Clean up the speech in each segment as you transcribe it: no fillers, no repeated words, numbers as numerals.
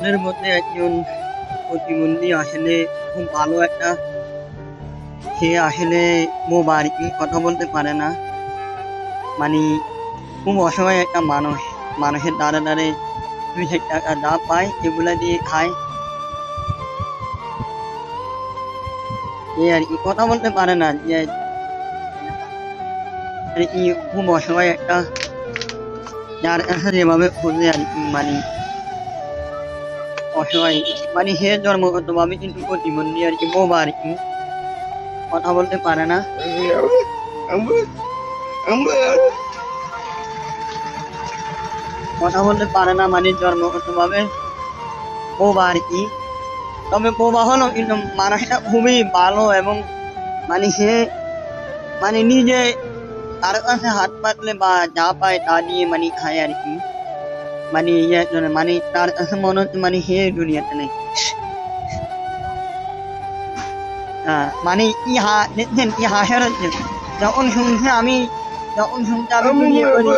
আপনাদের মধ্যে একজন প্রতিবন্ধী আসলে খুব ভালো একটা, সে আসলে বাড়িতে কথা বলতে পারে না, মানে খুব অসহায় একটা মানুষ। মানুষের দ্বারা দ্বারে 2 টাকা যা পায় এগুলা দিয়ে খায়, এই আর কি, কথা বলতে পারে না, যে আর কি খুব অসহায় একটা, যার কাছে যেভাবে খোঁজে আর কি, মানে অসহায়, মানে সে জন্মগত ভাবে কিন্তু প্রতিবন্ধী আর কি, বোবা আর কি, কথা বলতে পারে না। কথা বলতে পারে না মানে জন্মগত ভাবে বোবা আর কি। তবে বোবা হলো কিন্তু মানুষটা খুবই ভালো, এবং মানে সে মানে নিজে তার কাছে হাত পাতলে বা যা পায় তা দিয়ে মানে খায় আর কি, মানে মানে তার কাছে মনে হচ্ছে মানে সে দুনিয়াতে নেই। মানে ইহা দেখছেন, ইহা হেরোচ্ছে যখন শুনছে আমি, যখন শুনতে আমি বিয়ে করি,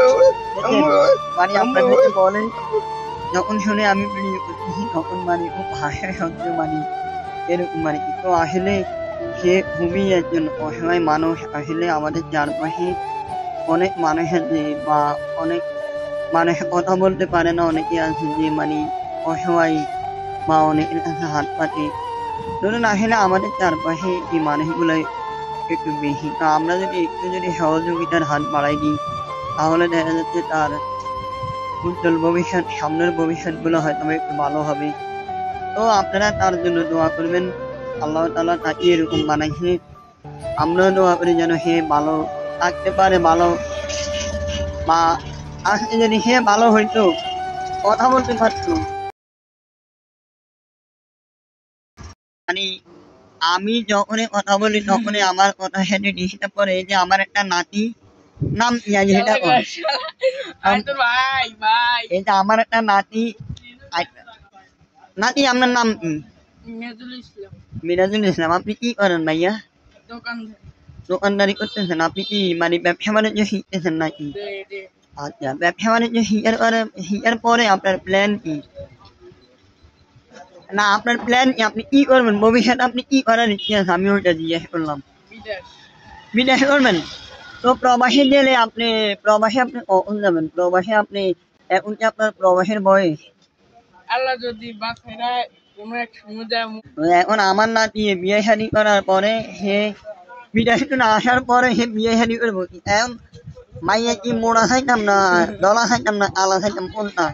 মানে আপনাদেরকে বলেন, যখন শুনে আমি বিয়ে করতেছি তখন মানে খুব হাসি হচ্ছে, মানে এরকম আর কি। তো আসলে সে খুবই একজন অসহায় মানুষ। আসলে আমাদের চারপাশে অনেক মানুষ আছে, বা অনেক মানুষ কথা বলতে পারে না, অনেকে আছে যে মানে অসহায়, বা অনেকের কাছে হাত পাতে। ধরুন আসলে আমাদের চারপাশে এই মানুষগুলো একটু বেশি, তো আমরা যদি একটু সহযোগিতার হাত বাড়াই দিই, তাহলে দেখা যাচ্ছে তার উজ্জ্বল ভবিষ্যৎ, সামনের ভবিষ্যৎ গুলো হয়তো একটু ভালো হবে। তো আপনারা তার জন্য দোয়া করবেন, আল্লাহ তাআলা তাকে এরকম বানাইছে, আমরাও দোয়া করি যেন সে ভালো থাকতে পারে, ভালো, বা আজকে যদি সে ভালো হইতো, কথা বলতে পারতো, মানে আমি যখনই কথা বলি তখনই আমার কথা সেটা ডিস্টার্ব করে। এই যে আমার একটা নাতি, নাম ইয়া যেটা করে, এই যে আমার একটা নাতি, নাতি আপনার নাম কি? মিরাজুল ইসলাম। আপনি কি করেন ভাইয়া? দোকানদারি করতেছেন। আপনি কি মানে ব্যবসা বাণিজ্য শিখতেছেন নাকি? আচ্ছা, ব্যবসা বাণিজ্য শিখার পরে আপনার প্ল্যান কি? না, আপনার প্ল্যান কি? আপনি কি করবেন ভবিষ্যতে? আপনি কি করার ইচ্ছে আছে? আমি ওইটা জিজ্ঞেস করলাম। বিদেশ করবেন? তো প্রবাসী গেলে আপনি, প্রবাসে আপনি কখন যাবেন? প্রবাসে আপনি, এখন কি আপনার প্রবাসের বয়স? আল্লাহ যদি বাঁচায় কোনো এক সময় যায়। এখন আমার নাতি বিয়ে শাদী করার পরে সে বিদেশ থেকে আসার পরে সে বিয়ে শাদী করবো। এখন মাইয়া কি মোড়া খাইতাম না, ডলা খাইতাম না, কালা খাইতাম, কোনটা?